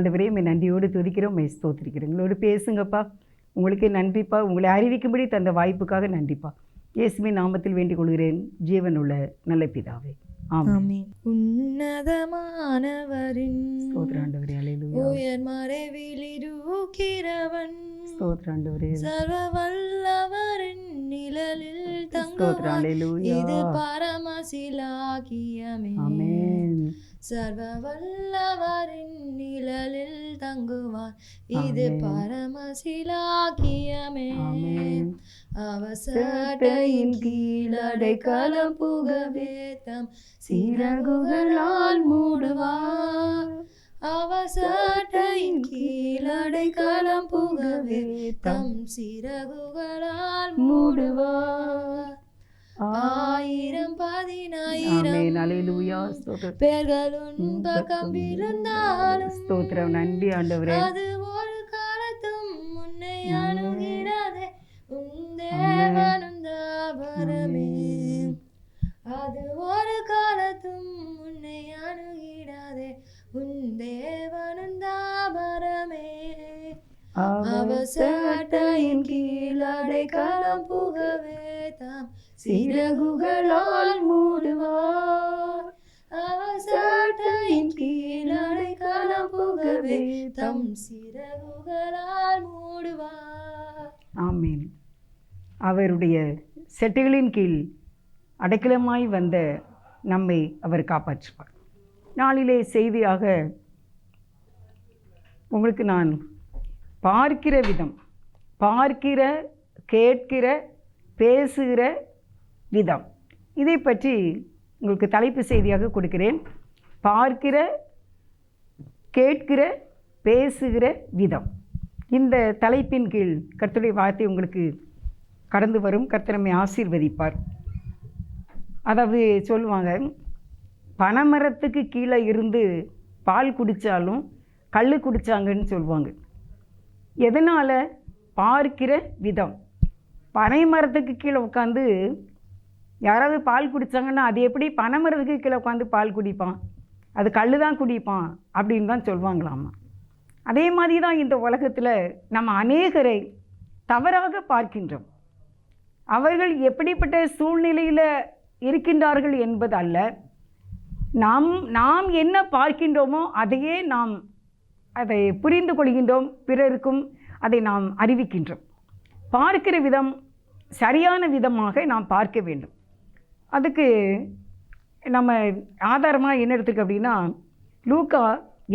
ஆண்டவரே நன்றியோடு துதிக்கிறோம், ஸ்தோத்திரிக்கிறோம். எங்களோடு பேசுங்கப்பா. உங்களுக்கு நன்றிப்பா. உங்களை அறிவிக்கும்படி தந்த வாய்ப்புக்காக நன்றிப்பா. இயேசுவின் நாமத்தில் வேண்டிக் கொள்கிறேன், ஜீவனுள்ள நல்ல பிதாவே, ஆமென். உன்னதமானவரின் ஸ்தோத்திராண்டவரே, அல்லேலூயா. உயர் மறைவில் இருக்கிறவன், ஸ்தோத்திராண்டவரே, சர்வ வல்லவரின் நிழலில் தங்குவான். ஸ்தோத்திராண்டவரே, இது பரமசிலாகியமே. ஆமென். சர்வ வல்லவரின் நிழலில் தங்குவான், இது பரமசிலாகியமே. ஆமென். அவசட்டையின் கீழடை களம் புகவே தம் சிறகுகளால் மூடுவார். அவசட்டையின் கீழடை களம் புகவே தம் சிறகுகளால் மூடுவார். 1000-10,000 பேர்களும் பக்கம் விழுந்தாலும் ஸ்தோத்திரம். நன்றி ஆண்டவரே. அது ஒரு காலத்தும் முன்னை அணுகிடாதே உன் தேவனும் தாபரமே. அது ஒரு காலத்தும் முன்னை அணுகிடாதே உன் தேவனும் தாபரமே. அவசட்டையின் கீழடை களம் புகவே தாம் சிறகுகளால் மூடுவார். அவசட்டையின் கீழடை களம் புகவே தம் சிறகுகளால் மூடுவார். ஆமென். அவருடைய செட்டைகளின் கீழ் அடைக்கலமாய் வந்த நம்மை அவர் காப்பாற்றுவார். நாளிலே செய்தியாக உங்களுக்கு நான் பார்க்கிற விதம், பார்க்கிற, கேட்கிற, பேசுகிற விதம், இதை பற்றி உங்களுக்கு தலைப்பு செய்தியாக கொடுக்கிறேன். பார்க்கிற, கேட்கிற, பேசுகிற விதம். இந்த தலைப்பின் கீழ் கர்த்தருடைய வார்த்தை உங்களுக்கு கடந்து வரும். கர்த்தர் நம்மை ஆசீர்வதிப்பார். அதாவது சொல்லுவாங்க, பனைமரத்துக்கு கீழே இருந்து பால் குடித்தாலும் கல் குடித்தாங்கன்னு சொல்லுவாங்க. எதனால்? பார்க்கிற விதம். பனைமரத்துக்கு கீழே உட்காந்து யாராவது பால் குடித்தாங்கன்னா அது எப்படி பனைமரத்துக்கு கீழே உட்காந்து பால் குடிப்பான்? அது கல் தான் குடிப்பான் அப்படின்னு தான் சொல்லுவாங்களாமா. அதே மாதிரி தான் இந்த உலகத்தில் நம்ம அநேகரை தவறாக பார்க்கின்றோம். அவர்கள் எப்படிப்பட்ட சூழ்நிலையில் இருக்கின்றார்கள் என்பது அல்ல, நாம் என்ன பார்க்கின்றோமோ அதையே நாம் அதை புரிந்து கொள்கின்றோம், பிறருக்கும் அதை நாம் அறிவிக்கின்றோம். பார்க்கிற விதம் சரியான விதமாக நாம் பார்க்க வேண்டும். அதுக்கு நம்ம ஆதாரமாக என்ன எடுத்துக்க அப்படின்னா, லூக்கா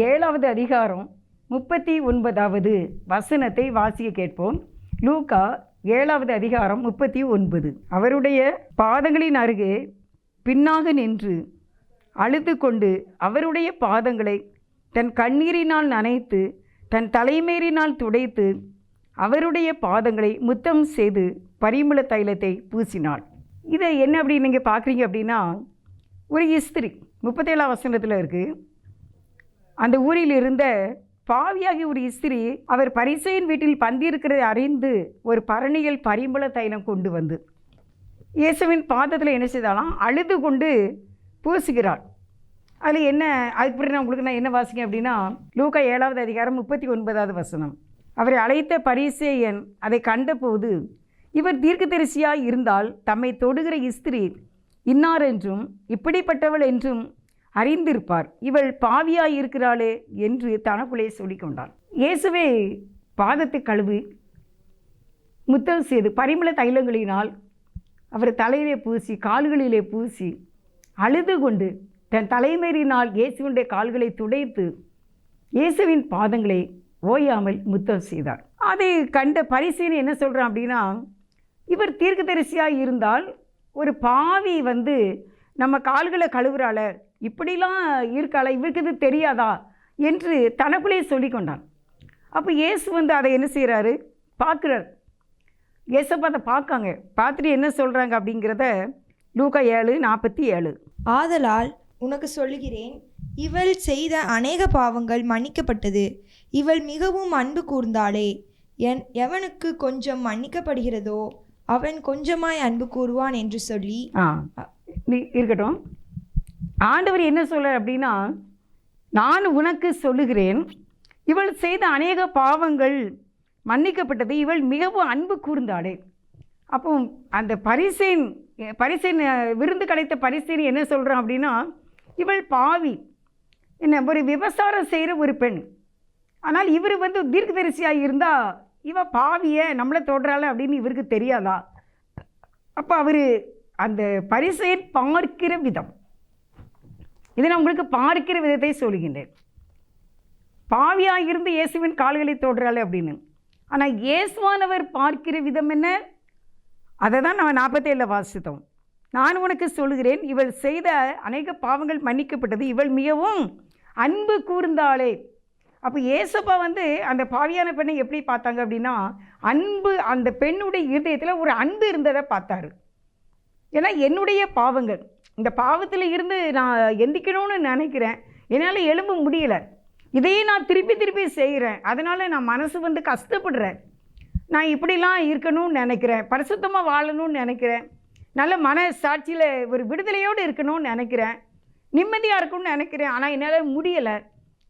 7வது அதிகாரம் 39வது வசனத்தை வாசிக்க கேட்போம். லூக்கா 7வது அதிகாரம் 39. அவருடைய பாதங்களின் அருகே பின்னாக நின்று அழுது கொண்டு அவருடைய பாதங்களை தன் கண்ணீரினால் நனைத்து தன் தலைமேறினால் துடைத்து அவருடைய பாதங்களை முத்தம் செய்து பரிமள தைலத்தை பூசினாள். இதை என்ன அப்படின்னு நீங்கள் பார்க்குறீங்க அப்படின்னா, ஒரு இஸ்திரி 37ஆம் வசனத்தில் இருக்குது. அந்த ஊரில் இருந்த பாவியாகி ஒரு இஸ்திரி அவர் பரிசேயன் வீட்டில் பந்திருக்கிறதை அறிந்து ஒரு பரணியில் பரிமள தைலம் கொண்டு வந்து இயேசுவின் பாதத்தில் என்ன செய்தாலாம்? அழுது கொண்டு பூசுகிறாள். அதில் என்ன, அதுக்கு நான் உங்களுக்கு என்ன வாசிங்க அப்படின்னா, லூக்கா 7வது அதிகாரம் 39வது வசனம். அவரை அழைத்த பரிசேயன் அதை கண்டபோது, இவர் தீர்க்கதரிசியாய் இருந்தால் தம்மை தொடுகிற இஸ்திரி இன்னார் என்றும் இப்படிப்பட்டவள் என்றும் அறிந்திருப்பார், இவள் பாவியாய் இருக்கிறாளே என்று தனக்குள்ளே சொல்லிக்கொண்டாள். இயேசுவே பாதத்தை கழுவி முத்தம் செய்து பரிமள தைலங்களினால் அவர் தலையிலே பூசி கால்களிலே பூசி அழுது கொண்டு தன் தலைமேறினால் இயேசுவினுடைய கால்களை துடைத்து இயேசுவின் பாதங்களை ஓயாமல் முத்தம் செய்தார். அதை கண்ட பரிசேயன் என்ன சொல்கிறான் அப்படின்னா, இவர் தீர்க்கதரிசியாக இருந்தால் ஒரு பாவி வந்து நம்ம கால்களை கழுவுறாள, இப்படிலாம் இருக்காள, இவருக்கு இது தெரியாதா என்று தனக்குள்ளே சொல்லி கொண்டான். அப்போ இயேசு வந்து அதை என்ன செய்கிறாரு? பார்க்குறார். இயேசப்பா அதை பார்க்காங்க. பார்த்துட்டு என்ன சொல்கிறாங்க அப்படிங்கிறத லூக்கா 7:47. ஆதலால் உனக்கு சொல்லுகிறேன், இவள் செய்த அநேக பாவங்கள் மன்னிக்கப்பட்டது. இவள் மிகவும் அன்பு கூர்ந்தாளே. எவனுக்கு கொஞ்சம் மன்னிக்கப்படுகிறதோ அவன் கொஞ்சமாய் அன்பு கூறுவான் என்று சொல்லி இருக்கட்டும். ஆண்டவர் என்ன சொல்றார் அப்படின்னா, நான் உனக்கு சொல்லுகிறேன், இவள் செய்த அநேக பாவங்கள் மன்னிக்கப்பட்டது, இவள் மிகவும் அன்பு கூர்ந்தாளே. அப்போ அந்த பரிசேன் விருந்து கிடைத்த பரிசேன் என்ன சொல்கிறான் அப்படின்னா, இவள் பாவி, என்ன ஒரு விபசாரம் செய்கிற ஒரு பெண். ஆனால் இவர் தீர்க்கதரிசியாக இருந்தால் இவள் பாவியை நம்மளை தொடுறாள் அப்படின்னு இவருக்கு தெரியாதா? அப்போ அவர் அந்த பரிசேன் பார்க்கிற விதம், இதை நான் உங்களுக்கு பார்க்கிற விதத்தை சொல்லுகின்றேன். பாவியாக இருந்து இயேசுவின் கால்களை தொடுறாள் அப்படின்னு. ஆனால் இயேசுவானவர் பார்க்கிற விதம் என்ன? அதை தான் நம்ம 47 வாசித்தோம். நான் உனக்கு சொல்லுகிறேன், இவள் செய்த அநேக பாவங்கள் மன்னிக்கப்பட்டது, இவள் மிகவும் அன்பு கூர்ந்தாளே. அப்போ இயேசுப்பா அந்த பாவியான பெண்ணை எப்படி பார்த்தாங்க அப்படின்னா, அன்பு, அந்த பெண்ணுடைய இருதயத்தில் ஒரு அன்பு இருந்ததை பார்த்தாரு. ஏன்னா என்னுடைய பாவங்கள், இந்த பாவத்தில் இருந்து நான் எந்திக்கணும்னு நினைக்கிறேன், என்னால் எழும்ப முடியலை, இதையே நான் திருப்பி செய்கிறேன், அதனால் நான் மனசு கஷ்டப்படுறேன், நான் இப்படிலாம் இருக்கணும்னு நினைக்கிறேன், பரிசுத்தமாக வாழணும்னு நினைக்கிறேன், நல்ல மனசாட்சியில் ஒரு விடுதலையோடு இருக்கணும்னு நினைக்கிறேன், நிம்மதியாக இருக்கணும்னு நினைக்கிறேன், ஆனால் என்னால் முடியலை,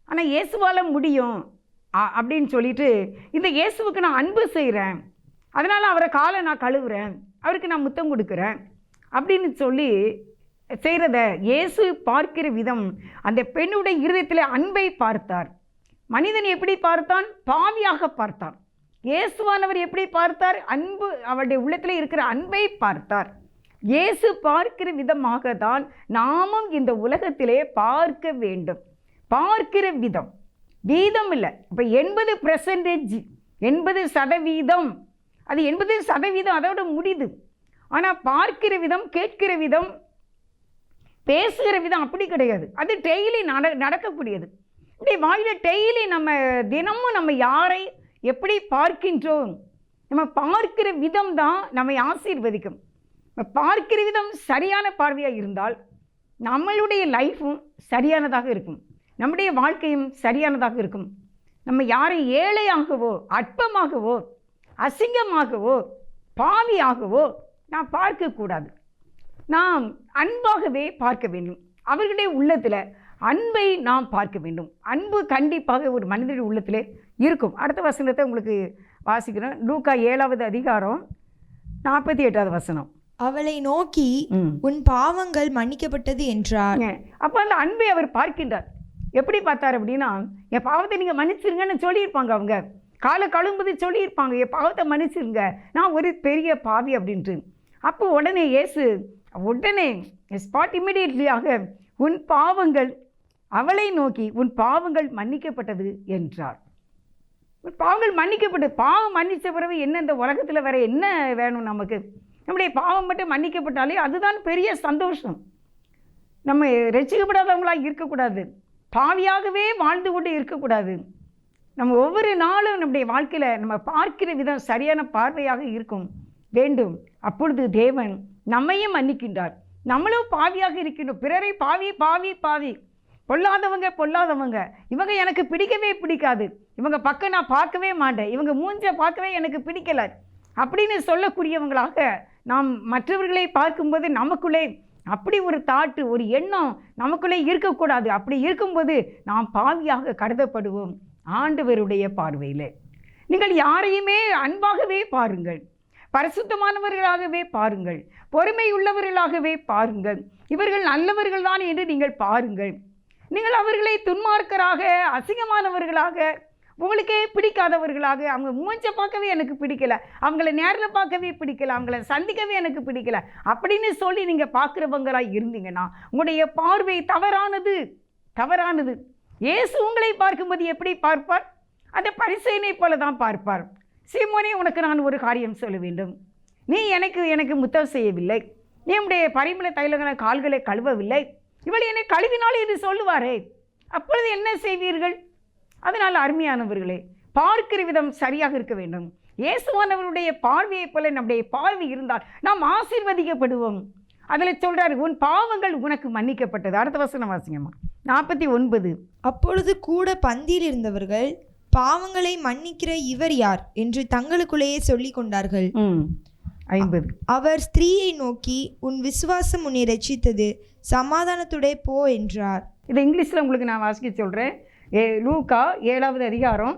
ஆனால் இயேசுவால் முடியும் அப்படின்னு சொல்லிட்டு இந்த இயேசுவுக்கு நான் அன்பு செய்கிறேன், அதனால் அவரை காலை நான் கழுவுறேன், அவருக்கு நான் முத்தம் கொடுக்குறேன் அப்படின்னு சொல்லி செய்கிறத இயேசு பார்க்கிற விதம், அந்த பெண்ணுடைய இருதயத்தில் அன்பை பார்த்தார். மனிதன் எப்படி பார்த்தான்? பாவியாக பார்த்தான். இயேசுவானவர் எப்படி பார்த்தார்? அன்பு, அவருடைய உள்ளத்தில் இருக்கிற அன்பை பார்த்தார். இயேசு பார்க்கிற விதமாக தான் நாமும் இந்த உலகத்திலே பார்க்க வேண்டும். பார்க்கிற விதம், வீதம் இல்லை. இப்போ 80%, 80%, அது 80% அதோட முடியுது. ஆனால் பார்க்கிற விதம், கேட்கிற விதம், பேசுகிற விதம் அப்படி கிடையாது. அது டெய்லி நடக்கக்கூடியது. இப்படி வாயில டெய்லி நம்ம தினமும் நம்ம யாரை எப்படி பார்க்கின்றோம், நம்ம பார்க்கிற விதம் தான் நம்மை ஆசீர்வதிக்கும். பார்க்கிற விதம் சரியான பார்வையாக இருந்தால் நம்மளுடைய லைஃப்பும் சரியானதாக இருக்கும், நம்முடைய வாழ்க்கையும் சரியானதாக இருக்கும். நம்ம யாரை ஏழையாகவோ, அற்பமாகவோ, அசிங்கமாகவோ, பாவியாகவோ நாம் பார்க்கக்கூடாது. நாம் அன்பாகவே பார்க்க வேண்டும். அவர்களுடைய உள்ளத்தில் அன்பை நாம் பார்க்க வேண்டும். அன்பு கண்டிப்பாக ஒரு மனிதனுடைய உள்ளத்தில் இருக்கும். அடுத்த வசனத்தை உங்களுக்கு வாசிக்கிறேன். லூக்கா 7வது அதிகாரம் 48வது வசனம். அவளை நோக்கி உன் பாவங்கள் மன்னிக்கப்பட்டது என்றார். அப்போ அந்த அன்பை அவர் பார்க்கின்றார். எப்படி பார்த்தார் அப்படின்னா, என் பாவத்தை நீங்கள் மன்னிச்சிருங்கன்னு சொல்லியிருப்பாங்க. அவங்க காலை கழுவும்போது சொல்லியிருப்பாங்க, என் பாவத்தை மன்னிச்சிருங்க, நான் ஒரு பெரிய பாவி அப்படின்ட்டு. அப்போ உடனே இயேசு ஸ்பாட் இமிடியேட்லியாக உன் பாவங்கள், அவளை நோக்கி உன் பாவங்கள் மன்னிக்கப்பட்டது என்றார். உன் பாவங்கள் மன்னிக்கப்பட்டது. பாவம் மன்னித்த பிறகு என்ன இந்த உலகத்தில் வேற என்ன வேணும் நமக்கு? நம்முடைய பாவம் மட்டும் மன்னிக்கப்பட்டாலே அதுதான் பெரிய சந்தோஷம். நம்ம ரட்சிக்கப்படாதவங்களாக இருக்கக்கூடாது, பாவியாகவே வாழ்ந்து கொண்டு இருக்கக்கூடாது. நம்ம ஒவ்வொரு நாளும் நம்முடைய வாழ்க்கையில் நம்ம பார்க்கிற விதம் சரியான பார்வையாக இருக்கும் வேண்டும். அப்பொழுது தேவன் நம்மையும் மன்னிக்கின்றார். நம்மளும் பாவியாக இருக்கின்றோம். பிறரை பாவி பாவி பாவி, பொல்லாதவங்க, இவங்க எனக்கு பிடிக்கவே பிடிக்காது, இவங்க பக்கம் நான் பார்க்கவே மாட்டேன், இவங்க மூஞ்ச பார்க்கவே எனக்கு பிடிக்கலை அப்படின்னு சொல்லக்கூடியவங்களாக நாம் மற்றவர்களை பார்க்கும்போது நமக்குள்ளே அப்படி ஒரு தாட்டு, ஒரு எண்ணம் நமக்குள்ளே இருக்கக்கூடாது. அப்படி இருக்கும்போது நாம் பாவியாக கருதப்படுவோம் ஆண்டவருடைய பார்வையில். நீங்கள் யாரையுமே அன்பாகவே பாருங்கள், பரிசுத்தமானவர்களாகவே பாருங்கள், பொறுமை உள்ளவர்களாகவே பாருங்கள், இவர்கள் நல்லவர்கள் தான் என்று நீங்கள் பாருங்கள். நீங்கள் அவர்களை துன்மார்க்கராக, அசிங்கமானவர்களாக, உங்களுக்கே பிடிக்காதவர்களாக, அவங்க மூஞ்ச பார்க்கவே எனக்கு பிடிக்கலை, அவங்கள நேரில் பார்க்கவே பிடிக்கலை, அவங்கள சந்திக்கவே எனக்கு பிடிக்கலை அப்படின்னு சொல்லி நீங்கள் பார்க்குறவங்களாக இருந்தீங்கன்னா உங்களுடைய பார்வை தவறானது. இயேசு உங்களை பார்க்கும்போது எப்படி பார்ப்பார்? அந்த பரிசேயனை போல தான் பார்ப்பார். சீமோனே, உனக்கு நான் ஒரு காரியம் சொல்ல வேண்டும். நீ எனக்கு முத்தம் செய்யவில்லை, நீ உடைய பரிமள தைலங்கன கால்களை கழுவவில்லை, இவள் என்னை கழுவினாலே இது சொல்லுவாரே, அப்பொழுது என்ன செய்வீர்கள்? அதனால் அருமையானவர்களே, பார்க்கிற விதம் சரியாக இருக்க வேண்டும். இயேசுவானவருடைய பார்வையை போல நம்முடைய பார்வை இருந்தால் நாம் ஆசீர்வதிக்கப்படுவோம். அதில் சொல்கிறார், உன் பாவங்கள் உனக்கு மன்னிக்கப்பட்டது. அடுத்த வசனம் வாசிங்கம்மா. 49. அப்பொழுது கூட பந்தியில் இருந்தவர்கள், பாவங்களை மன்னிக்கிற இவர் யார் என்று தங்களுக்குள்ளேயே சொல்லிக் கொண்டார்கள். 50. அவர் ஸ்திரீயை நோக்கி, உன் விசுவாசம் உன்னை ரட்சித்தது, சமாதானத்துடே போ என்றார். இதை இங்கிலீஷில் உங்களுக்கு நான் வாசிக்க சொல்கிறேன். லூக்கா 7வது அதிகாரம்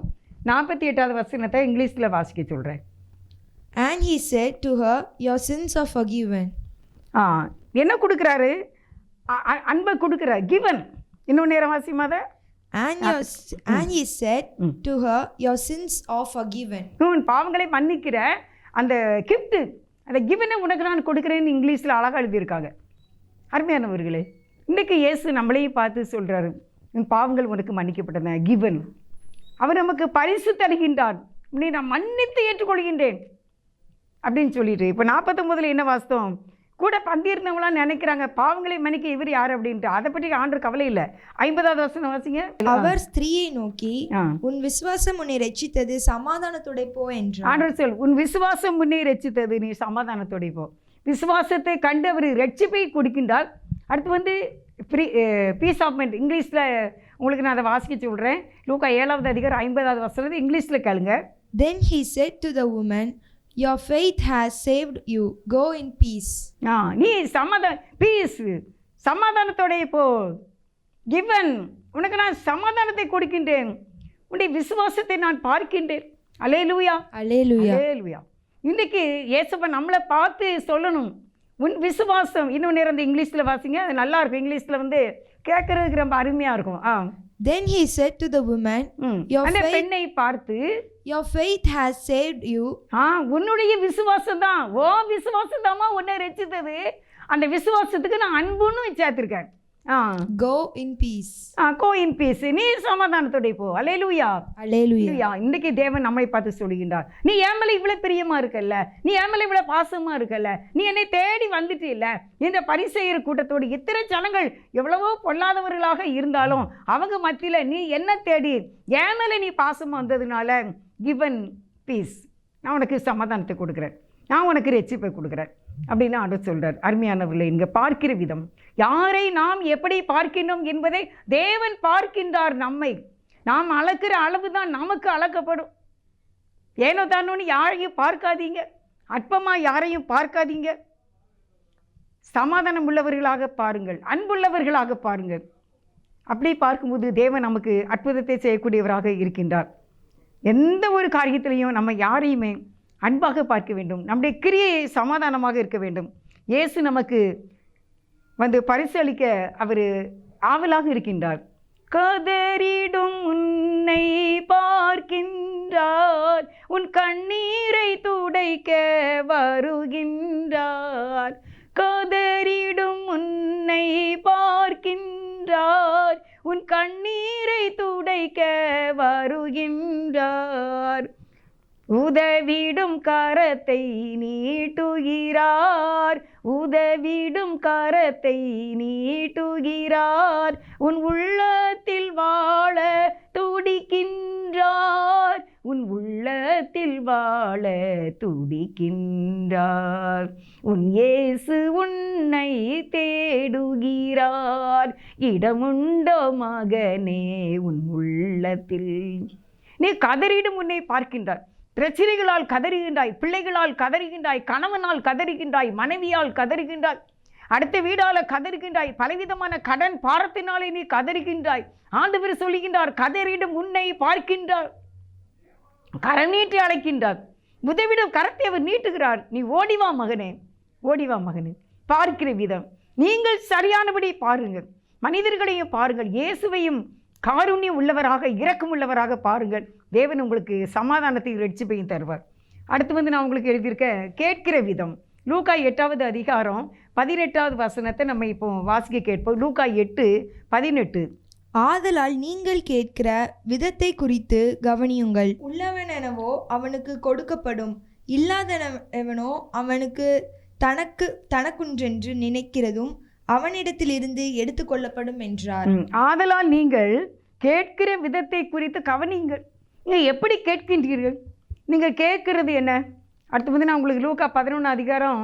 48வது வசனத்தை இங்கிலீஷில் வாசிக்க சொல்கிறேன். And he said to her, your sins are forgiven. என்ன கொடுக்குறாரு? அன்பை கொடுக்குறார். கிவன். இன்னும் நேரம் வாசிமாத. And he said to her, your sins are forgiven. உன் பாவங்களை மன்னிக்கிற அந்த கிஃப்ட்டு, அந்த கிவனை உனக்கு நான் கொடுக்குறேன்னு இங்கிலீஷில் அழகாக எழுதியிருக்காங்க. அருமையானவர்களே, இன்றைக்கு இயேசு நம்மளையும் பார்த்து சொல்கிறாரு, உன் பாவங்கள் உனக்கு மன்னிக்கப்பட்டன. கிவன். அவர் நமக்கு பரிசு தருகின்றார். உன்னை நான் மன்னித்து ஏற்றுக்கொள்கின்றேன் அப்படின்னு சொல்லிட்டு. இப்போ 49 என்ன வாஸ்தவம்? கூட பந்தியிருந்தவங்களாம் நினைக்கிறாங்க, பாவங்களை மன்னிக்க இவர் யார் அப்படின்ட்டு. அதை பற்றி ஆண்டு கவலை இல்லை. 50வது வசனம் வாசிங்க. அவர் ஸ்திரீயை நோக்கி, உன் விசுவாசம் உன்னை ரட்சித்தது, சமாதானத்தோட போ என்றார். ஆண்டவர் சொல், உன் விசுவாசம் உன்னை ரட்சித்தது, நீ சமாதானத்தோட போ. விசுவாசத்தை கண்டு அவர் ரட்சிப்பை கொடுக்கின்றார். அடுத்து பீஸ் ஆஃப் மைண்ட். இங்கிலீஷில் உங்களுக்கு நான் அதை வாசிக்க சொல்கிறேன். லூக்கா 7வது அதிகாரம் 50வது வசனத்தை இங்கிலீஷில் கேளுங்க. Then he said to the woman, your faith has saved you, go in peace. நீ பீஸ், சமாதானத்தோடைய போ. கிவன், உனக்கு நான் சமாதானத்தை கொடுக்கின்றேன், உன்னுடைய விசுவாசத்தை நான் பார்க்கின்றேன். அல்லேலூயா, அல்லேலூயா, அல்லேலூயா. இன்றைக்கி இயேசுவை நம்மளை பார்த்து சொல்லணும், உன் விசுவாசம். இன்னும் நேரம் வந்து இங்கிலீஷில் வாசிங்க, அது நல்லா இருக்கும். இங்கிலீஷில் கேட்கறதுக்கு ரொம்ப அருமையாக இருக்கும். Then he said to the woman, அந்த பெண்ணை பார்த்து, your faith has saved you. உன்னுடைய விசுவாசம் தான், ஓ விசுவாசம் தாமா உன்னை ரட்சித்தது. அந்த விசுவாசத்துக்கு நான் அன்புன்னு சேர்த்திருக்கேன். go in peace. go in peace. நீ சமாதானத்தோட போ. அல்லேலூயா, அல்லேலூயா. இன்னைக்கு தேவன் நம்மை பார்த்து சொல்லுகின்றார், நீ என் மேலே இவ்வளவு பிரியமா இருக்கல்ல, நீ என் மேலே இவ்வளவு பாசமா இருக்கல்ல, நீ என்னை தேடி வந்துட்டு இல்லை. இந்த பரிசேயர் கூட்டத்தோடு இத்தனை ஜனங்கள் எவ்வளவோ பொல்லாதவர்களாக இருந்தாலும் அவங்க மத்தியில் நீ என்ன தேடி என் மேலே நீ பாசமா வந்ததுனால, கிவன் பீஸ், நான் உனக்கு சமாதானத்தை கொடுக்குறேன், நான் உனக்கு ரட்சிப்பை கொடுக்குறேன் அப்படின்னு ஆண்டவர் சொல்கிறார். அருமையானவர்களே, இங்கே பார்க்கிற விதம், யாரை நாம் எப்படி பார்க்கின்றோம் என்பதை தேவன் பார்க்கின்றார். நம்மை நாம் அளக்கிற அளவு தான் நமக்கு அளக்கப்படும். ஏனோ தானோன்னு யாரையும் பார்க்காதீங்க, அற்பமாக யாரையும் பார்க்காதீங்க. சமாதானம் உள்ளவர்களாக பாருங்கள், அன்புள்ளவர்களாக பாருங்கள். அப்படி பார்க்கும்போது தேவன் நமக்கு அற்புதத்தை செய்யக்கூடியவராக இருக்கின்றார். எந்த ஒரு காரியத்திலையும் நம்ம யாரையுமே அன்பாக பார்க்க வேண்டும், நம்முடைய கிரியை சமாதானமாக இருக்க வேண்டும். இயேசு நமக்கு பரிசு அளிக்க அவர் ஆவலாக இருக்கின்றார். கதறிடும் உன்னை பார்க்கின்றார், உன் கண்ணீரை துடைக்க வருகின்றார். கதறிடும் உன்னை பார்க்கின்றார், உன் கண்ணீரை துடைக்க வருகின்றார். உதவிடும் கரத்தை நீட்டுகிறார், உதவிடும் கரத்தை நீட்டுகிறார். உன் உள்ளத்தில் வாழ துடிக்கின்றார், உன் உள்ளத்தில் வாழ துடிக்கின்றார். உன் இயேசு உன்னை தேடுகிறார், இடமுண்டோ மகனே உன் உள்ளத்தில். நீ கதறிடும் உன்னை பார்க்கின்றார். பிரச்சனைகளால் கதறுகின்றாய், பிள்ளைகளால் கதறுகின்றாய், கணவனால் கதறுகின்றாய், மனைவியால் கதறுகின்றாய், அடுத்த வீடால் கதறுகின்றாய், பலவிதமான கடன் பாரத்தினாலே நீ கதறுகின்றாய். ஆண்டவர் சொல்லுகின்றார், கதறிடும் உன்னை பார்க்கின்றார், கரம் நீட்டி அழைக்கின்றார். உதவிடும் கரத்தை அவர் நீட்டுகிறார். நீ ஓடிவா மகனே, ஓடிவா மகனே. பார்க்கிற விதம் நீங்கள் சரியானபடி பாருங்கள், மனிதர்களையும் பாருங்கள், இயேசுவையும் காருண்யம் உள்ளவராக, இரக்கம் உள்ளவராக பாருங்கள். தேவன் உங்களுக்கு சமாதானத்தையும் ரட்சிப்பையும் தருவார். அடுத்து நான் உங்களுக்கு எழுதியிருக்க கேட்கிற விதம். லூக்கா 8வது அதிகாரம் 18வது வசனத்தை நம்ம இப்போ வாசிக்க கேட்போம். லூக்கா 8:18. ஆதலால் நீங்கள் கேட்கிற விதத்தை குறித்து கவனியுங்கள். உள்ளவனெனவோ அவனுக்கு கொடுக்கப்படும், இல்லாதவனோ அவனுக்கு தனக்குன்றென்று நினைக்கிறதும் அவனிடத்திலிருந்து எடுத்துக்கொள்ளப்படும் என்றார். ஆதலால் நீங்கள் கேட்கிற விதத்தை குறித்து கவனியுங்கள். நீங்கள் எப்படி கேட்கின்றீர்கள்? நீங்கள் கேட்கிறது என்ன? அடுத்து நான் உங்களுக்கு லூக்கா 11 அதிகாரம்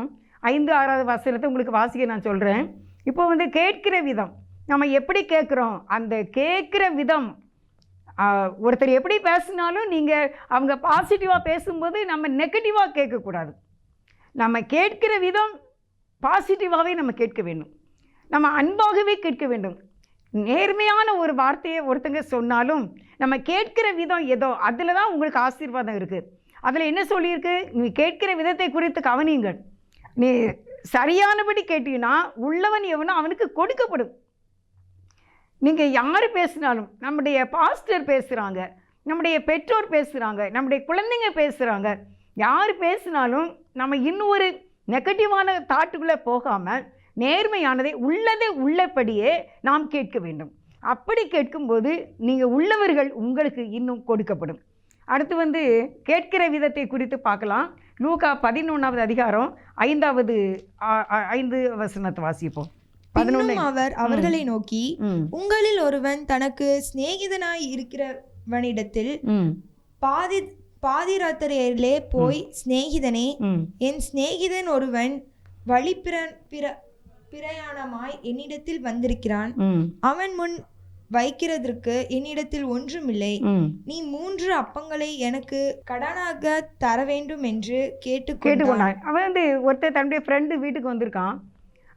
5-6வது வசனத்தை உங்களுக்கு வாசிக்க நான் சொல்கிறேன். இப்போ கேட்கிற விதம், நம்ம எப்படி கேட்குறோம், அந்த கேட்குற விதம். ஒருத்தர் எப்படி பேசினாலும் நீங்கள் அவங்க பாசிட்டிவாக பேசும்போது நம்ம நெகட்டிவாக கேட்கக்கூடாது. நம்ம கேட்கிற விதம் பாசிட்டிவாகவே நம்ம கேட்க வேண்டும், நம்ம அன்பாகவே கேட்க வேண்டும். நேர்மையான ஒரு வார்த்தையை ஒருத்தங்க சொன்னாலும் நம்ம கேட்கிற விதம் ஏதோ அதில் தான் உங்களுக்கு ஆசீர்வாதம் இருக்குது. அதில் என்ன சொல்லியிருக்கு, நீ கேட்கிற விதத்தை குறித்து கவனியுங்கள். நீ சரியானபடி கேட்டீங்கன்னா உள்ளவன் எவனோ அவனுக்கு கொடுக்கப்படும். நீங்கள் யார் பேசினாலும், நம்முடைய பாஸ்டர் பேசுகிறாங்க, நம்முடைய பெற்றோர் பேசுகிறாங்க, நம்முடைய குழந்தைங்க பேசுகிறாங்க, யார் பேசினாலும் நம்ம இன்னும் ஒரு நெகட்டிவான தாட்டுக்குள்ளே போகாமல் நேர்மையானதை உள்ளதை உள்ளபடியே நாம் கேட்க வேண்டும். அப்படி கேட்கும்போது நீங்கள் உள்ளவர்கள் உங்களுக்கு இன்னும் கொடுக்கப்படும். அடுத்து கேட்கிற விதத்தை குறித்து பார்க்கலாம். லூக்கா 11வது அதிகாரம் 5 வசனத்தை வாசிப்போம். பின்னும் அவர் அவர்களை நோக்கி, உங்களில் ஒருவன் தனக்கு சிநேகிதனாய் இருக்கிறவனிடத்தில் பாதிராத்திரியிலே போய், சிநேகிதனே, என் சிநேகிதன் ஒருவன் பிரயாணமாய் என்னிடத்தில் வந்திருக்கிறான், அவன் முன் வைக்கிறதற்கு என்னிடத்தில் ஒன்றுமில்லை, நீ 3 அப்பங்களை எனக்கு கடனாக தர வேண்டும் என்று கேட்டுக்கொண்டான். அவன் ஒருத்தர் தன்னுடைய ஃப்ரெண்டு வீட்டுக்கு வந்திருக்கான்.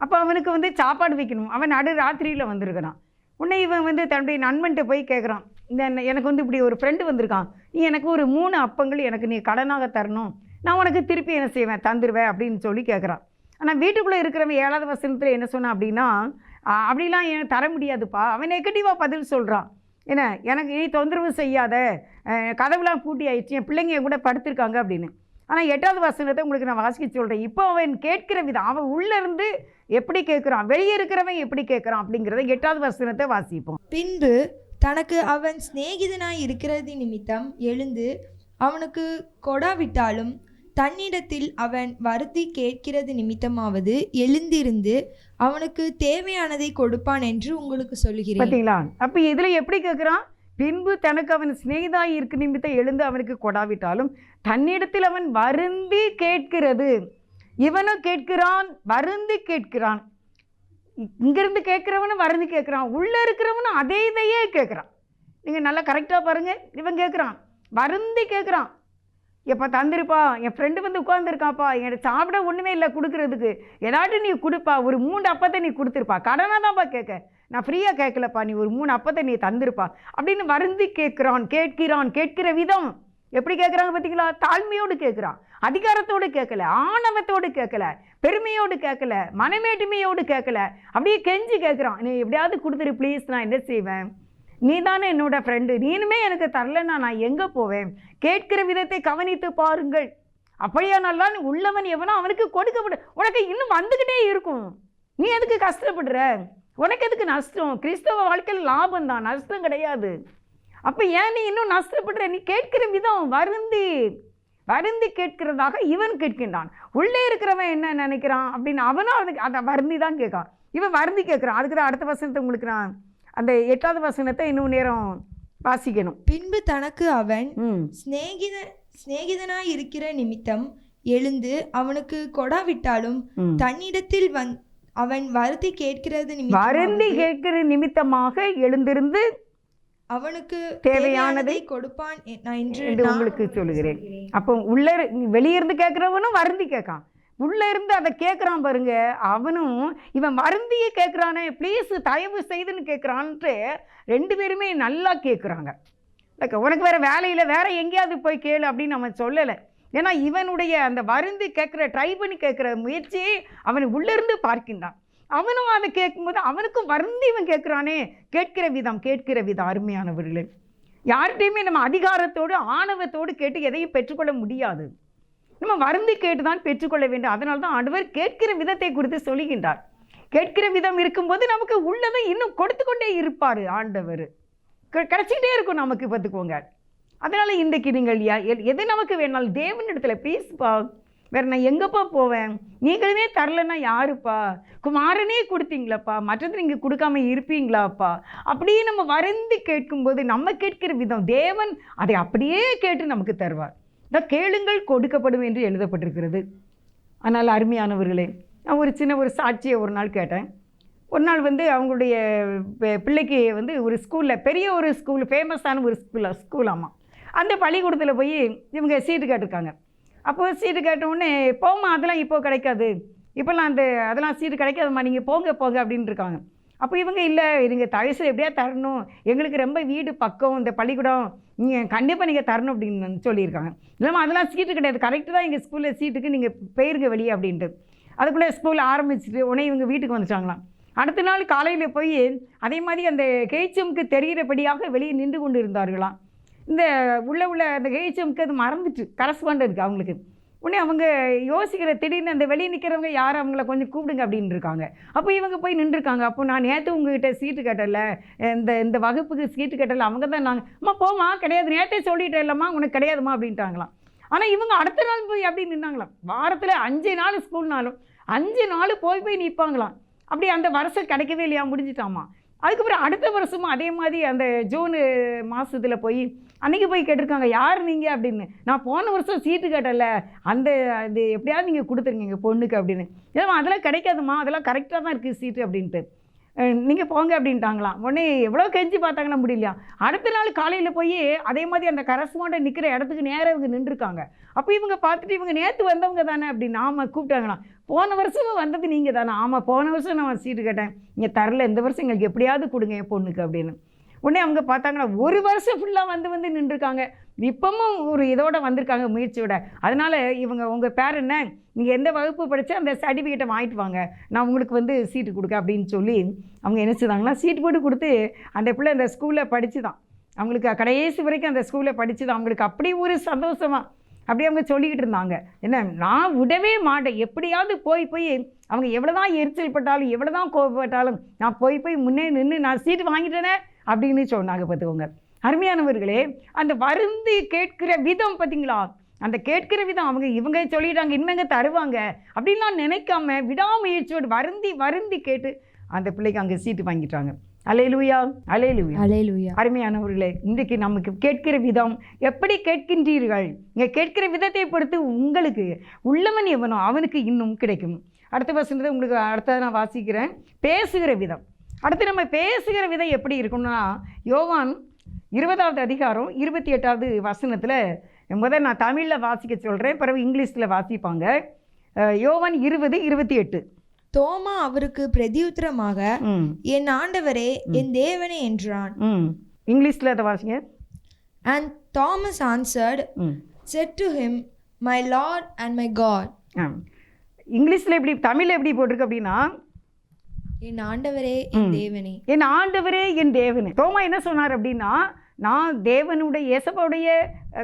அப்போ அவனுக்கு சாப்பாடு வைக்கணும். அவன் நடு ராத்திரியில் வந்திருக்கிறான். உடனே இவன் தன்னுடைய நண்பன்கிட்ட போய் கேட்குறான், எனக்கு இப்படி ஒரு ஃப்ரெண்டு வந்திருக்கான், நீ எனக்கு ஒரு 3 அப்பங்கள் எனக்கு நீ கடனாக தரணும், நான் உனக்கு திருப்பி என்ன செய்வேன், தந்துடுவேன் அப்படின்னு சொல்லி கேட்குறான். ஆனால் வீட்டுக்குள்ளே இருக்கிறவன் 7வது வசனத்தில் என்ன சொன்னான் அப்படின்னா, அப்படிலாம் எனக்கு தர முடியாதுப்பா. அவன் நெகட்டிவாக பதில் சொல்கிறான். என்ன, எனக்கு நீ தொந்தரவு செய்யாத, கதவுலாம் பூட்டி ஆயிடுச்சு, என் பிள்ளைங்க கூட படுத்திருக்காங்க அப்படின்னு. ஆனால் 8வது வசனத்தை உங்களுக்கு நான் வாசிக்க சொல்கிறேன். இப்போ அவன் கேட்கிற விதம், அவன் உள்ளேருந்து எப்படி கேட்குறான், வெளியே இருக்கிறவன் எப்படி கேட்குறான் அப்படிங்கிறத 8வது வசனத்தை வாசிப்போம். பின்பு தனக்கு அவன் சிநேகிதனாய் இருக்கிறது நிமித்தம் எழுந்து அவனுக்கு கொடாவிட்டாலும் தன்னிடத்தில் அவன் வருத்தி கேட்கிறது நிமித்தமாவது எழுந்திருந்து அவனுக்கு தேவையானதை கொடுப்பான் என்று உங்களுக்கு சொல்லுகிறேன். பார்த்தீங்களா? அப்போ இதில் எப்படி கேட்குறான், பின்பு தனக்கு அவன் சிநேகிதாய் இருக்க நிமித்தம் எழுந்து அவனுக்கு கொடாவிட்டாலும் தன்னிடத்தில் அவன் வருந்தி கேட்கிறது. இவனும் கேட்கிறான், வருந்தி கேட்கிறான். இங்கிருந்து கேட்குறவனும் வருந்தி கேட்குறான், உள்ளே இருக்கிறவனும் அதே இதையே கேட்குறான். நீங்கள் நல்லா கரெக்டாக பாருங்கள். இவன் கேட்குறான், வருந்தி கேட்குறான், எப்போ தந்துருப்பா, என் ஃப்ரெண்டு உட்காந்துருக்காப்பா, என்கிட்ட சாப்பிட ஒன்றுமே இல்லை கொடுக்குறதுக்கு, ஏதாட்டும் நீ கொடுப்பா, ஒரு 3 அப்பத்தை நீ கொடுத்துருப்பா, கடனாக தான்ப்பா கேட்க, நான் ஃப்ரீயாக கேட்கலப்பா, நீ ஒரு 3 அப்பத்தை நீ தந்துருப்பா அப்படின்னு வருந்தி கேட்குறான். கேட்கிற விதம் எப்படி கேட்குறாங்க பார்த்தீங்களா? தாழ்மையோடு கேட்குறான், அதிகாரத்தோடு கேட்கல, ஆணவத்தோடு கேட்கல, பெருமையோடு கேட்கல, மனமேட்டுமையோடு கேட்கல, அப்படியே கெஞ்சி கேட்குறான். நீ எப்படியாவது கொடுத்துரு ப்ளீஸ், நான் என்ன செய்வேன், நீ தானே என்னோட ஃப்ரெண்டு, நீனுமே எனக்கு தரலன்னா நான் எங்கே போவேன்? கேட்கிற விதத்தை கவனித்து பாருங்கள். அப்படியானால்தான் உள்ளவன் எவனோ அவனுக்கு கொடுக்கப்படும். உனக்கு இன்னும் வந்துக்கிட்டே இருக்கும். நீ எதுக்கு கஷ்டப்படுற? உனக்கு எதுக்கு நஷ்டம்? கிறிஸ்தவ வாழ்க்கையில் லாபம் தான், நஷ்டம் கிடையாது. அப்போ ஏன் நீ இன்னும் நஷ்டப்படுற? நீ கேட்கிற விதம் வருந்தி கேட்கிறதாக இவன் கேட்கின்றான். உள்ளே இருக்கிறவன் என்ன நினைக்கிறான் அப்படின்னு அவனும் அதுக்கு அதை வருந்தி தான் கேட்கான். இவன் வருந்தி கேட்குறான். அதுக்கு தான் அடுத்த வசனத்தை உங்களுக்கு நான் அந்த 8வது வசனத்தை இன்னும் நேரம் வாசிக்கணும். பின்பு தனக்கு அவன் சிநேகிதனாய் இருக்கிற நிமித்தம் எழுந்து அவனுக்கு கொடாவிட்டாலும் தன்னிடத்தில் அவன் வருந்தி கேட்கிற நிமித்தமாக எழுந்திருந்து அவனுக்கு தேவையானதை கொடுப்பான் என்று உங்களுக்கு சொல்லுகிறேன். அப்போ வெளியிருந்து கேட்கிறவனும் வருந்தி கேட்கான், உள்ளே இருந்து அதை கேட்குறான் பாருங்க. அவனும் இவன் வருந்தியே கேட்குறானே, ப்ளீஸ் தயவு செய்துன்னு கேட்குறான்ட்டு 2 பேருமே நல்லா கேட்குறாங்க. உனக்கு வேறு வேலையில் வேறு எங்கேயாவது போய் கேளு அப்படின்னு அவன் சொல்லலை. ஏன்னா இவனுடைய அந்த வருந்தி ட்ரை பண்ணி கேட்குற முயற்சியை அவன் உள்ளிருந்து பார்க்கின்றான். அவனும் அதை கேட்கும்போது அவனுக்கும் வருந்தி இவன் கேட்குறானே. கேட்கிற விதம் அருமையானவர்களே, யார்கிட்டையுமே நம்ம அதிகாரத்தோடு ஆணவத்தோடு கேட்டு எதையும் பெற்றுக்கொள்ள முடியாது. நம்ம வருந்தி கேட்டு தான் பெற்றுக்கொள்ள வேண்டும். அதனால தான் ஆண்டவர் கேட்கிற விதத்தை குறித்து சொல்லுகின்றார். கேட்கிற விதம் இருக்கும்போது நமக்கு உள்ளதை இன்னும் கொடுத்து கொண்டே இருப்பார் ஆண்டவர். கிடைச்சிக்கிட்டே இருக்கும் நமக்கு, பார்த்துக்கோங்க. அதனால் இன்றைக்கு நீங்கள் எது நமக்கு வேணாலும் தேவனிடத்தில் ப்ளீஸ்ப்பா, வேறு நான் எங்கேப்பா போவேன், நீங்களுமே தரலைன்னா யாருப்பா, குமாரனே கொடுத்தீங்களாப்பா, மற்றது நீங்கள் கொடுக்காம இருப்பீங்களாப்பா அப்படியே நம்ம வருந்தி கேட்கும்போது நம்ம கேட்கிற விதம் தேவன் அதை அப்படியே கேட்டு நமக்கு தருவார். கேளுங்கள் கொடுக்கப்படும் என்று எழுதப்பட்டிருக்கிறது. ஆனால் அருமையானவர்களே, நான் ஒரு சின்ன சாட்சியை ஒரு நாள் கேட்டேன். ஒரு நாள் வந்து அவங்களுடைய பிள்ளைக்கு வந்து ஒரு ஸ்கூலில் பெரிய ஒரு ஸ்கூல் ஃபேமஸான ஒரு ஸ்கூலாமா அந்த பள்ளிக்கூடத்தில் போய் இவங்க சீட்டு கேட்டிருக்காங்க. அப்போது சீட்டு கேட்டவுடனே போம்மா அதெல்லாம் இப்போ கிடைக்காது, இப்போல்லாம் அதெல்லாம் சீட்டு கிடைக்காதும்மா, நீங்கள் போங்க அப்படின்னு இருக்காங்க. அப்போ இவங்க இல்லை, நீங்கள் தயவுசெய்து எப்படியா தரணும், எங்களுக்கு ரொம்ப வீடு பக்கம் இந்த பள்ளிக்கூடம், நீங்கள் கண்டிப்பாக நீங்கள் தரணும் அப்படின்னு சொல்லியிருக்காங்க. இல்லைம்மா அதெல்லாம் சீட்டு கிடையாது, கரெக்டு தான் எங்கள் ஸ்கூலில் சீட்டுக்கு, நீங்கள் போயிருங்க வெளியே அப்படின்ட்டு. அதுக்குள்ளே ஸ்கூல் ஆரம்பிச்சுட்டு உடனே இவங்க வீட்டுக்கு வந்துட்டாங்களாம். அடுத்த நாள் காலையில் போய் அதே மாதிரி அந்த ஹெச்எம்க்கு தெரிகிறபடியாக வெளியே நின்று கொண்டு இருந்தார்களாம். இந்த உள்ள அந்த ஹெச்எம்க்கு அது மறந்துட்டு கரஸ்பாண்டன்ட் அவங்களுக்கு. உடனே அவங்க யோசிக்கிற திடீர்னு அந்த வெளியே நிற்கிறவங்க யார் அவங்கள கொஞ்சம் கூப்பிடுங்க அப்படின்னு இருக்காங்க. அப்போ இவங்க போய் நின்றுருக்காங்க. அப்போ நான் நேற்று உங்ககிட்ட சீட்டு கட்டலை, இந்த வகுப்புக்கு சீட்டு கட்டலை, அவங்க தான் நாங்கள் அம்மா போமா கிடையாது, நேற்றே சொல்லிட்டே இல்லைம்மா உனக்கு கிடையாதுமா அப்படின்ட்டாங்களாம். ஆனால் இவங்க அடுத்த நாள் போய் அப்படி நின்னாங்களாம். வாரத்தில் 5 நாள் ஸ்கூல்னாலும் 5 நாள் போய் நிற்பாங்களாம். அப்படி அந்த வருஷம் கிடைக்கவே இல்லையா, முடிஞ்சிட்டாமா. அதுக்கப்புறம் அடுத்த வருஷமும் அதே மாதிரி அந்த ஜூன் மாதத்தில் போய் அன்றைக்கி போய் கேட்டிருக்காங்க, யார் நீங்கள் அப்படின்னு. நான் போன வருஷம் சீட்டு கேட்டல, அது எப்படியாவது நீங்கள் கொடுத்துருங்க எங்கள் பொண்ணுக்கு அப்படின்னு. ஏன்னா அதெல்லாம் கிடைக்காதுமா, அதெல்லாம் கரெக்டாக தான் இருக்குது சீட்டு அப்படின்ட்டு, நீங்கள் போங்க அப்படின்ட்டாங்களாம். உடனே எவ்வளோ கெஞ்சி பார்த்தாங்களா முடியலையா. அடுத்த நாள் காலையில் போய் அதே மாதிரி அந்த கரஸ்பாண்டன்ட் நிற்கிற இடத்துக்கு நேராக இவங்க நின்றுருக்காங்க. அப்போ இவங்க பார்த்துட்டு இவங்க நேற்று வந்தவங்க தானே அப்படின்னு ஆமாம் கூப்பிட்டாங்களாம். போன வருஷமும் வந்தது நீங்கள் தானே, ஆமாம் போன வருஷம் நான் சீட்டு கேட்டேன், நீங்கள் தரல, இந்த வருஷம் எங்களுக்கு எப்படியாவது கொடுங்க என் பொண்ணுக்கு அப்படின்னு. உடனே அவங்க பார்த்தாங்கன்னா ஒரு வருஷம் ஃபுல்லாக வந்து நின்றுருக்காங்க. இப்பவும் ஒரு இதோட வந்திருக்காங்க முயற்சியோட. அதனால் இவங்க உங்கள் பேர் என்ன, நீங்கள் எந்த வகுப்பு படித்து அந்த சர்டிஃபிகேட்டை வாங்கிட்டு வாங்க, நான் உங்களுக்கு வந்து சீட்டு கொடுக்க அப்படின்னு சொல்லி அவங்க என்ன செய்தாங்கன்னா சீட்டு போட்டு கொடுத்து அந்த பிள்ளை அந்த ஸ்கூலில் படித்து தான் அவங்களுக்கு கடைசி வரைக்கும் அந்த ஸ்கூலில் படித்து தான் அவங்களுக்கு அப்படி ஒரு சந்தோஷமாக அப்படி அவங்க சொல்லிக்கிட்டு இருந்தாங்க. என்ன நான் விடவே மாட்டேன், எப்படியாவது போய் அவங்க எவ்வளோ தான் எரிச்சல் பட்டாலும் எவ்வளோ தான் கோபப்பட்டாலும் நான் போய் முன்னே நின்று நான் சீட்டு வாங்கிட்டேனே அப்படின்னு சொன்னாங்க. பார்த்துக்கோங்க அருமையானவர்களே, அந்த வருந்தி கேட்கிற விதம் பார்த்தீங்களா, அந்த கேட்கிற விதம் இவங்க சொல்லிட்டாங்க இனிமேங்க தருவாங்க அப்படின்லாம் நினைக்காம விடாமுயற்சியோடு வருந்தி கேட்டு அந்த பிள்ளைக்கு அங்கே சீட்டு வாங்கிட்டாங்க. அல்லேலூயா அல்லேலூயா அல்லேலூயா. அருமையானவர்களே, இன்றைக்கு நமக்கு கேட்கிற விதம் எப்படி கேட்கின்றீர்கள், இங்கே கேட்கிற விதத்தை பொறுத்து உங்களுக்கு உள்ளவன் எவனோ அவனுக்கு இன்னும் கிடைக்கும். அடுத்த வசனத்தை உங்களுக்கு அடுத்தது நான் வாசிக்கிறேன். பேசுகிற விதம். அடுத்து நம்ம பேசுகிற விதம் எப்படி இருக்கணும்னா, யோவான் 20வது அதிகாரம் 28வது வசனத்தில் முதல் நான் தமிழில் வாசிக்க சொல்கிறேன், பிறகு இங்கிலீஷில் வாசிப்பாங்க. யோவான் 20:28. தோமா அவருக்கு பிரதியுத்தரமாக, என் ஆண்டவரே என் தேவனே என்றான். இங்கிலீஷில் அதை வாசிங்க. And Thomas answered, said to him, my Lord and my God. இங்கிலீஷில் எப்படி, தமிழில் எப்படி போட்டிருக்கு அப்படின்னா, என் ஆண்டவரே என் தேவனே, என் ஆண்டவரே என் தேவனே. தோமா என்ன சொன்னார் அப்படின்னா, நான் தேவனுடைய இயேசுவுடைய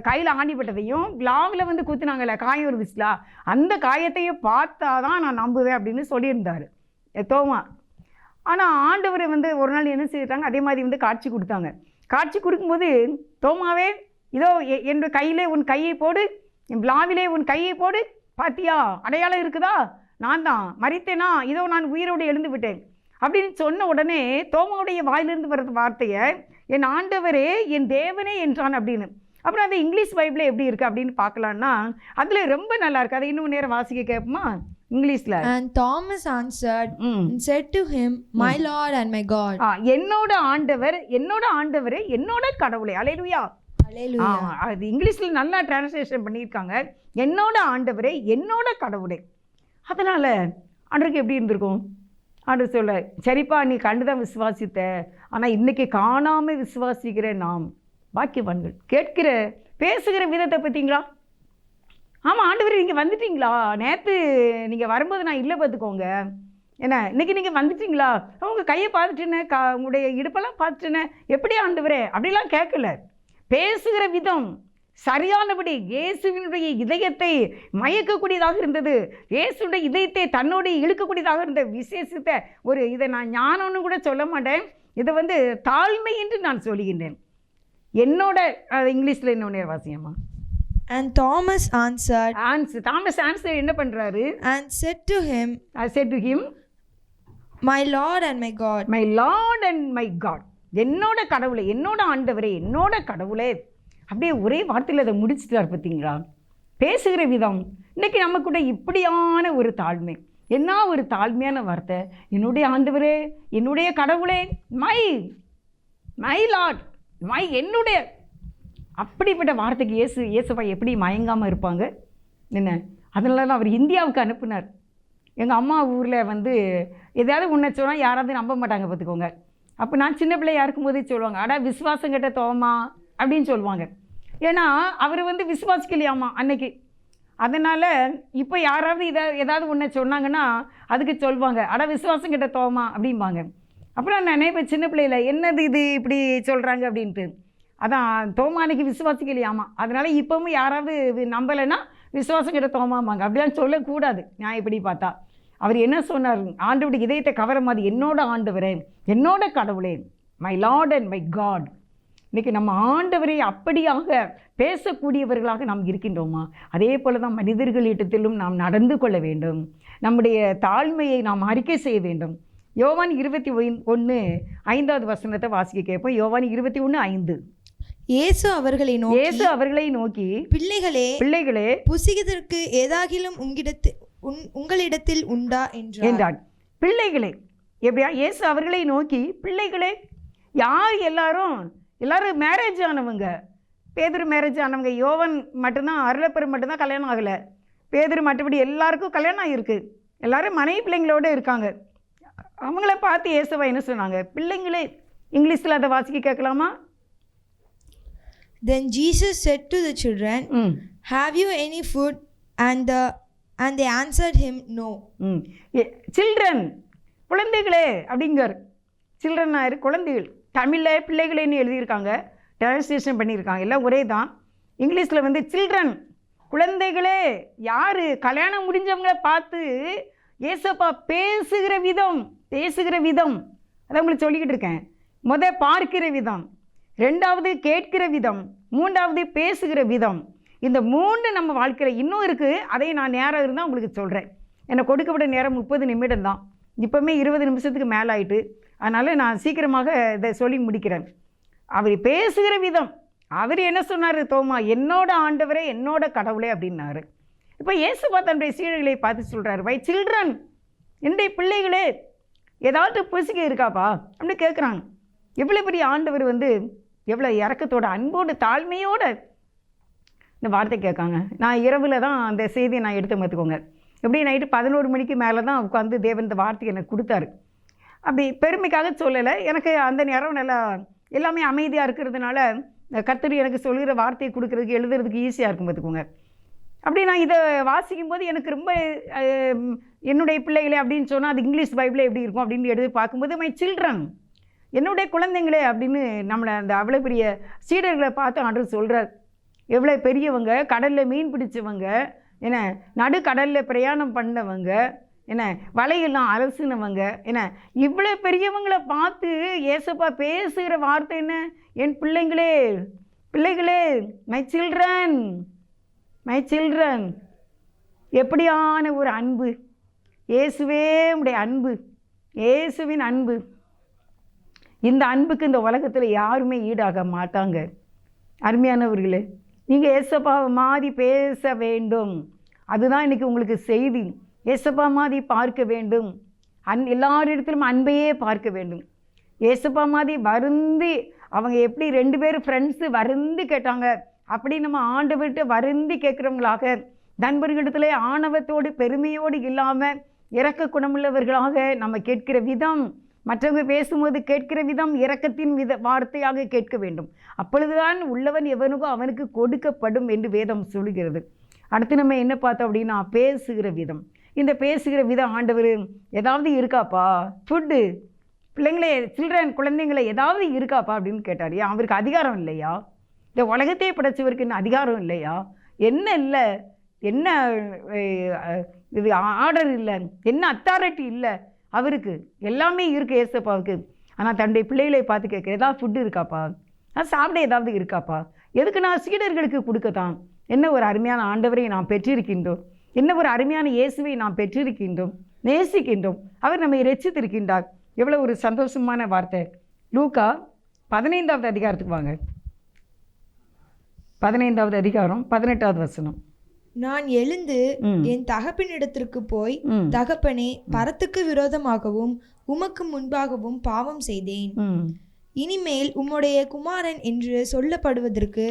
கையில் ஆணிப்பட்டதையும் விழாவில் வந்து குத்துனாங்கல்ல காயம் இருந்துச்சுலா, அந்த காயத்தையும் பார்த்தா தான் நான் நம்புவேன் அப்படின்னு சொல்லியிருந்தார் தோமா. ஆனால் ஆண்டவரை வந்து ஒரு நாள் என்ன செய்தாங்க, அதே மாதிரி வந்து காட்சி கொடுத்தாங்க. காட்சி கொடுக்கும்போது தோமாவே இதோ என்னுடைய கையிலே உன் கையை போடு, என் விழாவிலே உன் கையை போடு, பாத்தியா அடையாளம் இருக்குதா, நான் தான் மரித்தேனா, இதோ நான் உயிரோடு எழுந்து விட்டேன் அப்படின்னு சொன்ன உடனே தோமாவுடைய வாயிலிருந்து வர்ற வார்த்தையை என் ஆண்டவரே என் தேவனே என்றான் அப்படின்னு. அப்புறம் அந்த இங்கிலீஷ் பைபிள் எப்படி இருக்குது அப்படின்னு பார்க்கலான்னா அதில் ரொம்ப நல்லா இருக்குது. அதை இன்னும் நேரம் வாசிக்க கேட்போமா இங்கிலீஷில். And Thomas answered and said to him, my Lord and my God. என்னோட ஆண்டவர், என்னோட ஆண்டவரே, என்னோட கடவுளே. அல்லேலூயா அல்லேலூயா. அது இங்கிலீஷில் நல்லா டிரான்ஸ்லேஷன் பண்ணியிருக்காங்க, என்னோட ஆண்டவரே என்னோட கடவுளே. அதனால் ஆண்டவருக்கு எப்படி இருந்திருக்கும்? ஆண்டவர் சொல்ல, சரிப்பா நீ கண்டுதான் விசுவாசித்த, ஆனால் இன்றைக்கி காணாமல் விசுவாசிக்கிற நாம் பாக்கியவான்கள். கேட்கிற பேசுகிற விதத்தை பார்த்தீங்களா? ஆமாம் ஆண்டவர் நீங்கள் வந்துட்டீங்களா, நேற்று நீங்கள் வரும்போது நான் இல்லை பார்த்துக்கோங்க, என்ன இன்றைக்கி நீங்கள் வந்துட்டீங்களா, உங்கள் கையை பார்த்துட்டேனே, உங்களுடைய இடுப்பெல்லாம் பார்த்துட்டேனே, எப்படி ஆண்டவரே அப்படிலாம் கேட்கல. பேசுகிற விதம் சரியானபடி இயேசுவினுடைய இதயத்தை மயக்கக்கூடியதாக இருந்தது, இயேசுடைய இதயத்தை தன்னோடு இழுக்கக்கூடியதாக இருந்த விசேஷித்த ஒரு இதை நான் ஞானம்னு கூட சொல்ல மாட்டேன், இதை வந்து தாழ்மை என்று நான் சொல்லுகின்றேன். என்னோட இங்கிலீஷில் இன்னொன்று வாசியம்மா. And Thomas answered, Thomas answered என்ன பண்ணுறாரு? and said to him, my Lord and my God. My Lord and my God. என்னோட கடவுளே, என்னோட ஆண்டவரே, என்னோட கடவுளே. அப்படியே ஒரே வார்த்தையில் அதை முடிச்சுட்டார் பார்த்தீங்களா? பேசுகிற விதம். இன்றைக்கி நம்ம கூட இப்படியான ஒரு தாழ்மை, என்ன ஒரு தாழ்மையான வார்த்தை. என்னுடைய ஆண்டவரே, என்னுடைய கடவுளே, மை லார்ட், என்னுடைய, அப்படிப்பட்ட வார்த்தைக்கு இயேசுப்பா எப்படி மயங்காமல் இருப்பாங்க என்ன? அதனால தான் அவர் இந்தியாவுக்கு அனுப்புனார். எங்கள் அம்மா ஊரில் வந்து எதாவது உன்னை சொன்னால் யாராவது நம்ப மாட்டாங்க பார்த்துக்கோங்க. அப்போ நான் சின்ன பிள்ளையா இருக்கும்போதே சொல்லுவாங்க, அடா விசுவாசம் கிட்ட தோமா அப்படின்னு சொல்லுவாங்க. ஏன்னா அவர் வந்து விசுவாசிக்கலையாமா அன்னைக்கு. அதனால் இப்போ யாராவது ஏதாவது ஒன்று சொன்னாங்கன்னா அதுக்கு சொல்லுவாங்க, அட விசுவாசம் கிட்ட தோமா அப்படிம்பாங்க. அப்புறம் நான் நினைப்பேன் சின்ன பிள்ளையில, என்னது இது இப்படி சொல்கிறாங்க அப்படின்ட்டு. அதான் தோமா அன்னைக்கு விசுவாசிக்கலையாமா. அதனால் இப்போவும் யாராவது நம்பலைன்னா விசுவாசம் கிட்ட தோமாம்பாங்க. அப்படிலாம் சொல்லக்கூடாது. நான் எப்படி பார்த்தா அவர் என்ன சொன்னார், ஆண்டவருடைய இதயத்தை கவர மாதிரி, என்னோட ஆண்டவரே, என்னோட கடவுளே, my Lord and my God. இன்றைக்கி நம்ம ஆண்டவரை அப்படியாக பேசக்கூடியவர்களாக நாம் இருக்கின்றோமா? அதே போல் தான் மனிதர்களிடத்திலும் நாம் நடந்து கொள்ள வேண்டும். நம்முடைய தாழ்மையை நாம் அறிக்கை செய்ய வேண்டும். யோவான் 21:5 வாசிக்க கேட்போம். யோவான் 21:5. இயேசு அவர்களை நோக்கி பிள்ளைகளே, புசிக்கிறதற்கு ஏதாகிலும் உங்களிடத்தில் உண்டா என்றார். பிள்ளைகளே எப்படியா? இயேசு அவர்களை நோக்கி பிள்ளைகளே. யார்? எல்லாரும் மேரேஜ் ஆனவங்க. பேதுரு மேரேஜ் ஆனவங்க. யோவான் மட்டும்தான், அருளப்பெரு மட்டும்தான் கல்யாணம் ஆகலை. பேதுரு மற்றபடி எல்லாருக்கும் கல்யாணம் ஆகிருக்கு. எல்லோரும் மனைவி பிள்ளைங்களோடு இருக்காங்க. அவங்கள பார்த்து இயேசுவா என்ன சொன்னாங்க? பிள்ளைங்களே. இங்கிலீஷில் அதை வாசிக்க கேட்கலாமா? Then Jesus said to the children, Have you any food? And they answered him, No. Children, குழந்தைகளே அப்படிங்கிறார். சில்ட்ரன் குழந்தைகள். தமிழில் பிள்ளைகளேன்னு எழுதியிருக்காங்க, டிரான்ஸ்லேஷன் பண்ணியிருக்காங்க, எல்லாம் ஒரே தான். இங்கிலீஷில் வந்து சில்ட்ரன், குழந்தைகளே. யார்? கல்யாணம் முடிஞ்சவங்கள பார்த்து ஏசப்பா பேசுகிற விதம் அதை உங்களுக்கு சொல்லிக்கிட்டு இருக்கேன். பார்க்கிற விதம், 2வது கேட்கிற விதம், 3வது பேசுகிற விதம். இந்த 3 நம்ம வாழ்க்கையில் இன்னும் இருக்குது. அதை நான் நேரம் இருந்தால் உங்களுக்கு சொல்கிறேன். எனக்கு கொடுக்கப்பட்ட நேரம் 30 நிமிடம் தான். இப்போவுமே 20 நிமிஷத்துக்கு மேலே ஆகிட்டு. அதனால் நான் சீக்கிரமாக இதை சொல்லி முடிக்கிறேன். அவர் பேசுகிற விதம். அவர் என்ன சொன்னார்? தோமா, என்னோட ஆண்டவரே, என்னோட கடவுளே அப்படின்னாரு. இப்போ இயேசுப்பா தன்னுடைய சீடர்களை பார்த்து சொல்கிறார், வை சில்ட்ரன், என்னுடைய பிள்ளைகளே, ஏதாவது புசிக்க இருக்காப்பா அப்படின்னு கேட்குறாங்க. எவ்வளோ பெரிய ஆண்டவர் வந்து எவ்வளோ இறக்கத்தோட, அன்போடு, தாழ்மையோடு இந்த வார்த்தை கேட்காங்க. நான் இரவில் தான் அந்த செய்தியை நான் எடுத்து பார்த்துக்கோங்க. எப்படி நைட்டு 11 மணிக்கு மேலே தான் உட்காந்து தேவன் இந்த வார்த்தையை எனக்கு கொடுத்தாரு. அப்படி பெருமைக்காக சொல்லலை. எனக்கு அந்த நேரம் நல்லா எல்லாமே அமைதியாக இருக்கிறதுனால கர்த்தர் எனக்கு சொல்கிற வார்த்தையை கொடுக்குறதுக்கு, எழுதுறதுக்கு ஈஸியாக இருக்கும் பார்த்துக்கோங்க. அப்படி நான் இதை வாசிக்கும்போது எனக்கு ரொம்ப என்னுடைய பிள்ளைகளே அப்படின்னு சொன்னால் அது இங்கிலீஷ் பைபிளே எப்படி இருக்கும் அப்படின்னு எடுத்து பார்க்கும்போது மை சில்ட்ரன், என்னுடைய குழந்தைங்களே அப்படின்னு நம்மளை அந்த அவ்வளோ பெரிய சீடர்களை பார்த்து ஆண்டவர் சொல்கிறார். எவ்வளோ பெரியவங்க, கடலில் மீன் பிடிச்சவங்க, என்ன நடுக்கடலில் பிரயாணம் பண்ணவங்க, என்ன வலையெல்லாம் அலசினவங்க, என்ன இவ்வளோ பெரியவங்களை பார்த்து ஏசப்பா பேசுகிற வார்த்தை என்ன? என் பிள்ளைகளே, மை சில்ட்ரன். எப்படியான ஒரு அன்பு! இயேசுவே உடைய அன்பு, இயேசுவின் அன்பு. இந்த அன்புக்கு இந்த உலகத்தில் யாருமே ஈடாக மாட்டாங்க. அருமையானவர்களே, நீங்கள் ஏசப்பாவை மாதிரி பேச வேண்டும். அதுதான் இன்றைக்கி உங்களுக்கு செய்தி. ஏசப்பா மாதிரி பார்க்க வேண்டும். எல்லாரிடத்திலும் அன்பையே பார்க்க வேண்டும். ஏசப்பா மாதிரி வருந்தி, அவங்க எப்படி 2 பேரும் ஃப்ரெண்ட்ஸு வருந்தி கேட்டாங்க, அப்படி நம்ம ஆண்டவர்கிட்ட வருந்தி கேட்குறவங்களாக, நண்பர்களிடத்துல ஆணவத்தோடு பெருமையோடு இல்லாமல் இரக்க குணமுள்ளவர்களாக நம்ம கேட்கிற விதம், மற்றவங்க பேசும்போது கேட்கிற விதம் இரக்கத்தின் வார்த்தையாக கேட்க வேண்டும். அப்பொழுதுதான் உள்ளவன் எவனுக்கோ அவனுக்கு கொடுக்கப்படும் என்று வேதம் சொல்கிறது. அடுத்து நம்ம என்ன பார்த்தோம் அப்படின்னா, பேசுகிற விதம். இந்த பேசுகிற விதம் ஆண்டவர் ஏதாவது இருக்காப்பா, ஃபுட்டு, பிள்ளைங்களே, சில்ட்ரன், குழந்தைங்களை ஏதாவது இருக்காப்பா அப்படின்னு கேட்டார். ஏன் அவருக்கு அதிகாரம் இல்லையா? இந்த உலகத்தையே படைச்சவருக்கு என்ன அதிகாரம் இல்லையா? என்ன இல்லை, என்ன இது ஆர்டர் இல்லை, என்ன அத்தாரிட்டி இல்லை அவருக்கு? எல்லாமே இருக்குது ஏசப்பாவுக்கு. ஆனால் தன்னுடைய பிள்ளைகளை பார்த்து கேட்குற, ஏதாவது ஃபுட்டு இருக்காப்பா, சாப்பிட ஏதாவது இருக்காப்பா? எதுக்கு? நான் சீடர்களுக்கு கொடுக்கத்தான். என்ன ஒரு அருமையான ஆண்டவரை நாம் பெற்றிருக்கின்றோம், என்ன ஒரு அருமையான இயேசுவை நாம் பெற்றிருக்கின்றோம், நேசிக்கின்றோம். அவர் நம்மை ரட்சித்திருக்கின்றார். எவ்வளோ ஒரு சந்தோஷமான வார்த்தை. லூக்கா 15வது அதிகாரத்துக்கு வாங்க. 15வது அதிகாரம் 18வது வசனம். நான் எழுந்து ம். என் தகப்பனிடத்திற்கு போய், ம். தகப்பனே, பரத்துக்கு விரோதமாகவும் உமக்கு முன்பாகவும் பாவம் செய்தேன். ம். இனிமேல் உம்முடைய குமாரன் என்று சொல்லப்படுவதற்கு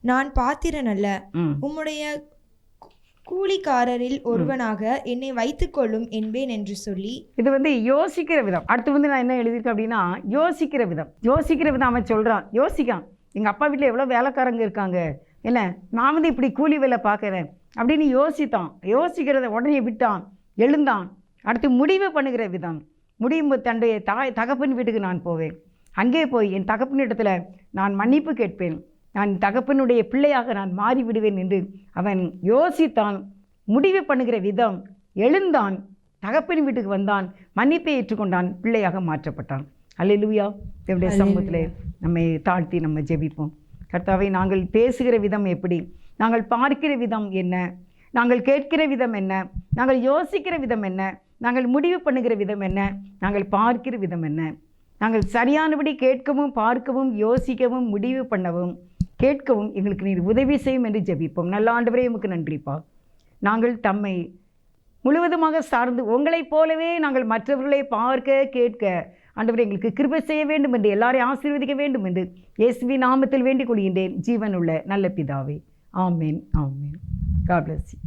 நான் பாத்திரன் அல்ல. ம். உம்முடைய கூலிக்காரரில் ஒருவனாக என்னை வைத்துக்கொள்ளும் என்பேன் என்று சொல்லி. இது யோசிக்கிற விதம். அடுத்து நான் என்ன எழுதியிருக்கேன் அப்படின்னா, யோசிக்கிற விதம் அவன் சொல்கிறான். யோசிக்கான், எங்கள் அப்பா வீட்டில் எவ்வளோ வேலைக்காரங்க இருக்காங்க, என்ன நான் இப்படி கூலி வேலை பார்க்குறேன் அப்படின்னு யோசித்தான். யோசிக்கிறத உடனே விட்டான், எழுந்தான். அடுத்து முடிவு பண்ணுகிற விதம். முடியும் தன்னுடைய தகப்பன் வீட்டுக்கு நான் போவேன். அங்கே போய் என் தகப்பனிடத்தில் நான் மன்னிப்பு கேட்பேன். நான் தகப்பனுடைய பிள்ளையாக நான் மாறிவிடுவேன் என்று அவன் யோசித்தான். முடிவு பண்ணுகிற விதம். எழுந்தான், தகப்பன் வீட்டுக்கு வந்தான், மன்னிப்பை ஏற்றுக்கொண்டான், பிள்ளையாக மாற்றப்பட்டான். அல்லேலூயா. என்னுடைய சமூகத்தில் நம்மை தாழ்த்தி நம்ம ஜெபிப்போம். கர்த்தாவே, நாங்கள் பேசுகிற விதம் எப்படி, நாங்கள் பார்க்கிற விதம் என்ன, நாங்கள் கேட்கிற விதம் என்ன, நாங்கள் யோசிக்கிற விதம் என்ன, நாங்கள் முடிவு பண்ணுகிற விதம் என்ன, நாங்கள் பார்க்கிற விதம் என்ன, நாங்கள் சரியானபடி கேட்கவும் பார்க்கவும் யோசிக்கவும் முடிவு பண்ணவும் கேட்கவும் எங்களுக்கு நீர் உதவி செய்யும் என்று ஜெபிப்போம். நல்ல ஆண்டவரே, உமக்கு நன்றிப்பா. நாங்கள் தம்மை முழுவதுமாக சார்ந்து உங்களைப் போலவே நாங்கள் மற்றவர்களை பார்க்க கேட்க ஆண்டவரே எங்களுக்கு கிருபை செய்ய வேண்டும் என்று, எல்லாரையும் ஆசீர்வதிக்க வேண்டும் என்று இயேசுவின் நாமத்தில் வேண்டிக் கொள்கின்றேன் ஜீவனுள்ள நல்ல பிதாவே. ஆமேன், ஆமேன். God bless you.